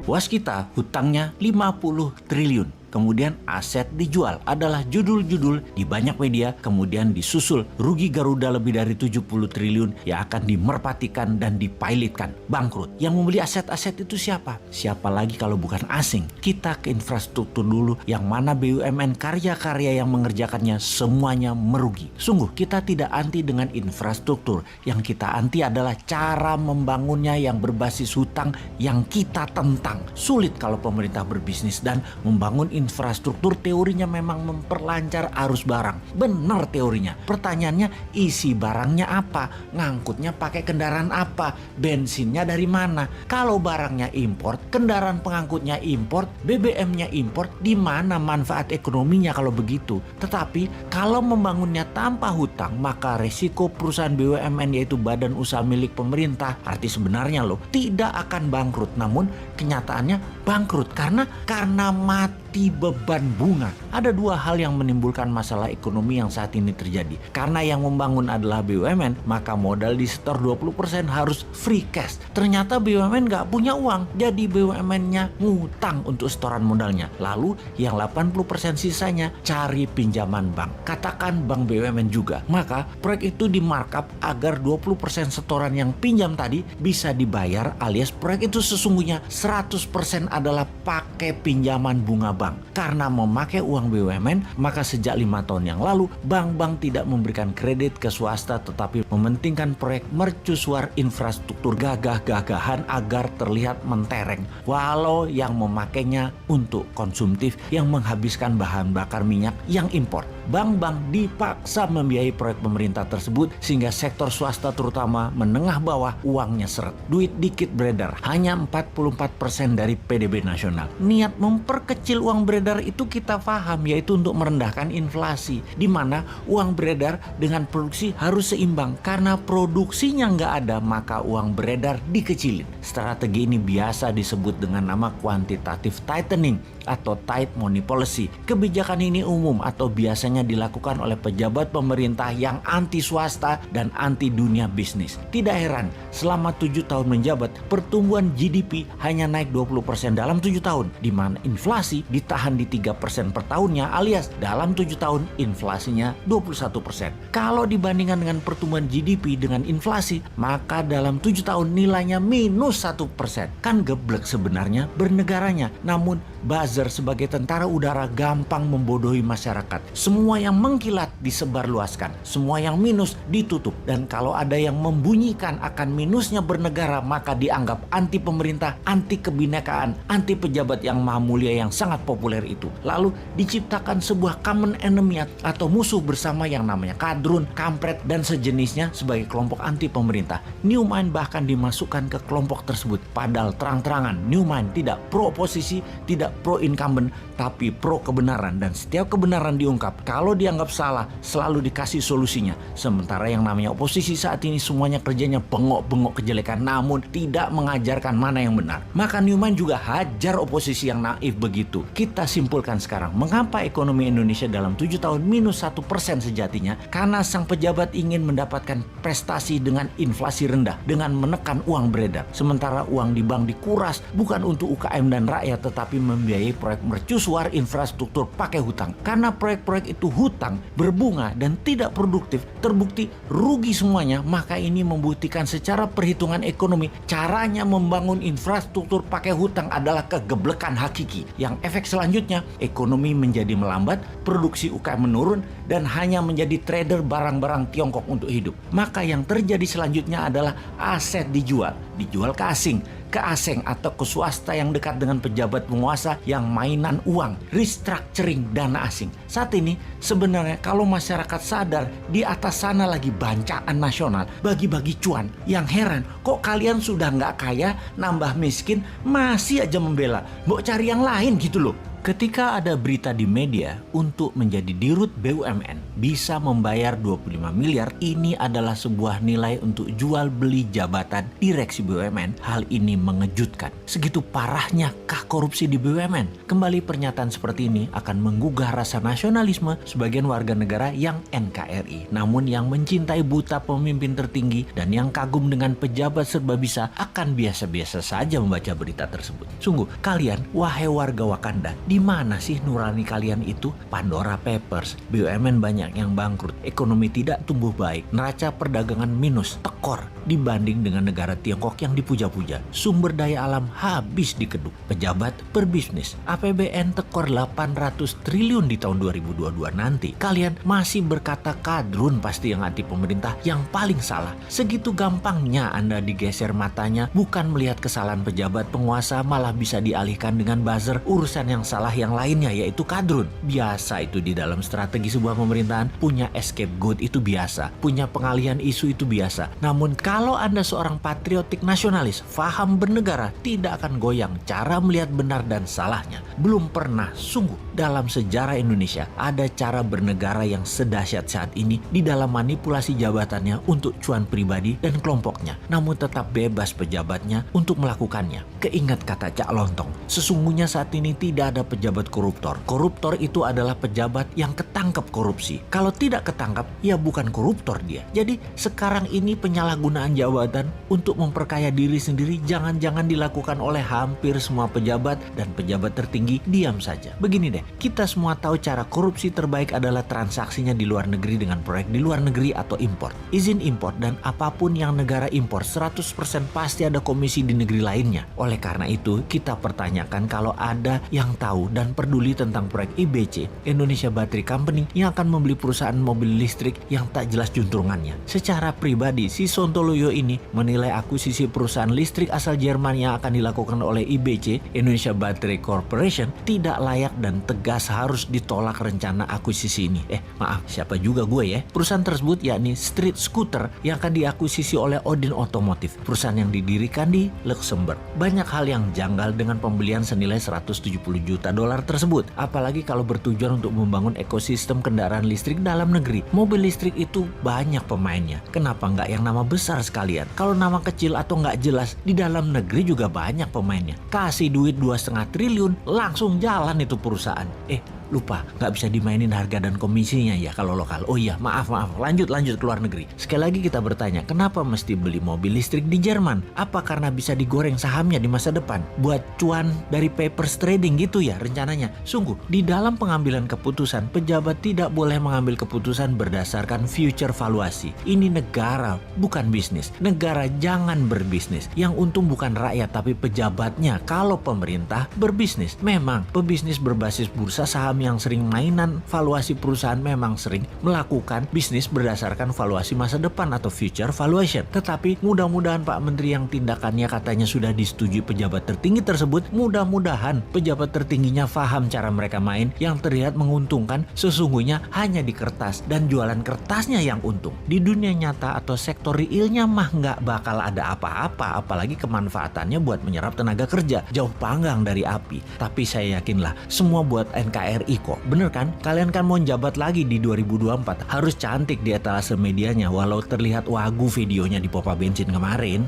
Waskita hutangnya 50 triliun. Kemudian aset dijual adalah judul-judul di banyak media, kemudian disusul rugi Garuda lebih dari 70 triliun yang akan dimerpatikan dan dipilotkan, bangkrut. Yang membeli aset-aset itu siapa? Siapa lagi kalau bukan asing? Kita ke infrastruktur dulu, yang mana BUMN karya-karya yang mengerjakannya semuanya merugi. Sungguh kita tidak anti dengan infrastruktur, yang kita anti adalah cara membangunnya yang berbasis hutang yang kita tentang. Sulit kalau pemerintah berbisnis dan membangun infrastruktur teorinya memang memperlancar arus barang. Benar teorinya. Pertanyaannya, isi barangnya apa? Ngangkutnya pakai kendaraan apa? Bensinnya dari mana? Kalau barangnya import, kendaraan pengangkutnya import, BBM-nya import, di mana manfaat ekonominya kalau begitu? Tetapi kalau membangunnya tanpa hutang, maka resiko perusahaan BUMN yaitu badan usaha milik pemerintah, arti sebenarnya tidak akan bangkrut. Namun kenyataannya bangkrut karena mati beban bunga. Ada dua hal yang menimbulkan masalah ekonomi yang saat ini terjadi. Karena yang membangun adalah BUMN, maka modal disetor 20% harus free cash. Ternyata BUMN nggak punya uang, jadi BUMN-nya ngutang untuk setoran modalnya. Lalu yang 80% sisanya cari pinjaman bank. Katakan bank BUMN juga. Maka proyek itu di markup agar 20% setoran yang pinjam tadi bisa dibayar, alias proyek itu sesungguhnya 100% adalah pakai pinjaman bunga bank. Karena memakai uang BUMN, maka sejak 5 tahun yang lalu bank-bank tidak memberikan kredit ke swasta, tetapi mementingkan proyek mercusuar infrastruktur gagah-gagahan agar terlihat mentereng, walau yang memakainya untuk konsumtif yang menghabiskan bahan bakar minyak yang impor. Bank-bank dipaksa membiayai proyek pemerintah tersebut sehingga sektor swasta terutama menengah bawah uangnya seret. Duit dikit beredar, hanya 44% dari PDB nasional. Niat memperkecil uang beredar itu kita paham, yaitu untuk merendahkan inflasi, di mana uang beredar dengan produksi harus seimbang. Karena produksinya nggak ada, maka uang beredar dikecilin. Strategi ini biasa disebut dengan nama quantitative tightening atau tight money policy. Kebijakan ini umum atau biasanya dilakukan oleh pejabat pemerintah yang anti swasta dan anti dunia bisnis. Tidak heran, selama 7 tahun menjabat, pertumbuhan GDP hanya naik 20% dalam 7 tahun, di mana inflasi ditahan di 3% per tahunnya, alias dalam 7 tahun inflasinya 21%. Kalau dibandingkan dengan pertumbuhan GDP dengan inflasi, maka dalam 7 tahun nilainya minus 1%. Kan geblek sebenarnya bernegaranya, namun buzzer sebagai tentara udara gampang membodohi masyarakat. Semua yang mengkilat disebarluaskan, semua yang minus ditutup, dan kalau ada yang membunyikan akan minusnya bernegara, maka dianggap anti pemerintah, anti kebinekaan, anti pejabat yang maha mulia yang sangat populer itu. Lalu diciptakan sebuah common enemy atau musuh bersama yang namanya kadrun, kampret, dan sejenisnya sebagai kelompok anti pemerintah. New Mind bahkan dimasukkan ke kelompok tersebut, padahal terang-terangan New Mind tidak pro oposisi, tidak pro incumbent, tapi pro kebenaran, dan setiap kebenaran diungkap. Kalau dianggap salah, selalu dikasih solusinya. Sementara yang namanya oposisi saat ini semuanya kerjanya bengok-bengok kejelekan, namun tidak mengajarkan mana yang benar. Maka New Mind juga hajar oposisi yang naif begitu. Kita simpulkan sekarang, mengapa ekonomi Indonesia dalam 7 tahun minus 1% sejatinya? Karena sang pejabat ingin mendapatkan prestasi dengan inflasi rendah, dengan menekan uang beredar. Sementara uang di bank dikuras bukan untuk UKM dan rakyat, tetapi membiayai proyek mercusuar infrastruktur pakai hutang. Karena proyek-proyek itu hutang, berbunga, dan tidak produktif, terbukti rugi semuanya, maka ini membuktikan secara perhitungan ekonomi caranya membangun infrastruktur pakai hutang adalah kegeblekan hakiki. Yang efek selanjutnya, ekonomi menjadi melambat, produksi UKM menurun, dan hanya menjadi trader barang-barang Tiongkok untuk hidup. Maka yang terjadi selanjutnya adalah aset dijual ke asing atau ke swasta yang dekat dengan pejabat penguasa yang mainan uang, restructuring dana asing. Saat ini sebenarnya kalau masyarakat sadar di atas sana lagi bancaan nasional, bagi-bagi cuan. Yang heran, kok kalian sudah nggak kaya, nambah miskin, masih aja membela, mau cari yang lain gitu loh. Ketika ada berita di media untuk menjadi dirut BUMN bisa membayar 25 miliar, ini adalah sebuah nilai untuk jual beli jabatan direksi BUMN. Hal ini mengejutkan. Segitu parahnya kah korupsi di BUMN? Kembali pernyataan seperti ini akan menggugah rasa nasionalisme sebagian warga negara yang NKRI. Namun yang mencintai buta pemimpin tertinggi dan yang kagum dengan pejabat serba bisa akan biasa-biasa saja membaca berita tersebut. Sungguh, kalian, wahai warga Wakanda, di mana sih nurani kalian itu? Pandora Papers, BUMN banyak yang bangkrut, ekonomi tidak tumbuh baik, neraca perdagangan minus, tekor dibanding dengan negara Tiongkok yang dipuja-puja. Sumber daya alam habis dikeduk, pejabat berbisnis, APBN tekor 800 triliun di tahun 2022 nanti. Kalian masih berkata kadrun pasti yang anti pemerintah yang paling salah. Segitu gampangnya Anda digeser matanya, bukan melihat kesalahan pejabat penguasa, malah bisa dialihkan dengan buzzer urusan yang salah yang lainnya, yaitu kadrun. Biasa itu di dalam strategi sebuah pemerintahan. Punya scapegoat itu biasa, punya pengalihan isu itu biasa. Namun kalau Anda seorang patriotik nasionalis, faham bernegara, tidak akan goyang cara melihat benar dan salahnya. Belum pernah sungguh dalam sejarah Indonesia ada cara bernegara yang sedahsyat saat ini di dalam manipulasi jabatannya untuk cuan pribadi dan kelompoknya, namun tetap bebas pejabatnya untuk melakukannya. Keingat kata Cak Lontong, sesungguhnya saat ini tidak ada pejabat koruptor. Koruptor itu adalah pejabat yang ketangkep korupsi. Kalau tidak ketangkap, ya bukan koruptor dia. Jadi sekarang ini penyalahgunaan jabatan untuk memperkaya diri sendiri jangan-jangan dilakukan oleh hampir semua pejabat, dan pejabat tertinggi diam saja. Begini deh, kita semua tahu cara korupsi terbaik adalah transaksinya di luar negeri dengan proyek di luar negeri atau impor. Izin impor dan apapun yang negara impor 100% pasti ada komisi di negeri lainnya. Oleh karena itu, kita pertanyakan kalau ada yang tahu dan peduli tentang proyek IBC, Indonesia Battery Company, yang akan membeli perusahaan mobil listrik yang tak jelas juntrungannya. Secara pribadi, si Sontoloyo ini menilai akuisisi perusahaan listrik asal Jerman yang akan dilakukan oleh IBC, Indonesia Battery Corporation, tidak layak dan tegas harus ditolak rencana akuisisi ini. Maaf, siapa juga gue ya? Perusahaan tersebut yakni Street Scooter yang akan diakuisisi oleh Odin Automotive, perusahaan yang didirikan di Luxembourg. Banyak hal yang janggal dengan pembelian senilai 170 juta dolar tersebut, apalagi kalau bertujuan untuk membangun ekosistem kendaraan listrik dalam negeri. Mobil listrik itu banyak pemainnya, kenapa nggak yang nama besar sekalian? Kalau nama kecil atau nggak jelas, di dalam negeri juga banyak pemainnya. Kasih duit 2,5 triliun, langsung jalan itu perusahaan. Lupa, nggak bisa dimainin harga dan komisinya ya kalau lokal. Oh iya, maaf, lanjut ke luar negeri. Sekali lagi kita bertanya, kenapa mesti beli mobil listrik di Jerman? Apa karena bisa digoreng sahamnya di masa depan? Buat cuan dari papers trading gitu ya rencananya? Sungguh, di dalam pengambilan keputusan, pejabat tidak boleh mengambil keputusan berdasarkan future valuasi. Ini negara, bukan bisnis. Negara jangan berbisnis. Yang untung bukan rakyat, tapi pejabatnya. Kalau pemerintah berbisnis, memang pebisnis berbasis bursa saham yang sering mainan valuasi perusahaan memang sering melakukan bisnis berdasarkan valuasi masa depan atau future valuation. Tetapi mudah-mudahan Pak Menteri yang tindakannya katanya sudah disetujui pejabat tertinggi tersebut, mudah-mudahan pejabat tertingginya paham cara mereka main yang terlihat menguntungkan sesungguhnya hanya di kertas dan jualan kertasnya yang untung. Di dunia nyata atau sektor realnya mah nggak bakal ada apa-apa, apalagi kemanfaatannya buat menyerap tenaga kerja. Jauh panggang dari api. Tapi saya yakinlah semua buat NKRI kok. Bener kan? Kalian kan mau jabat lagi di 2024. Harus cantik di etalase medianya walau terlihat wagu videonya di pompa bensin kemarin.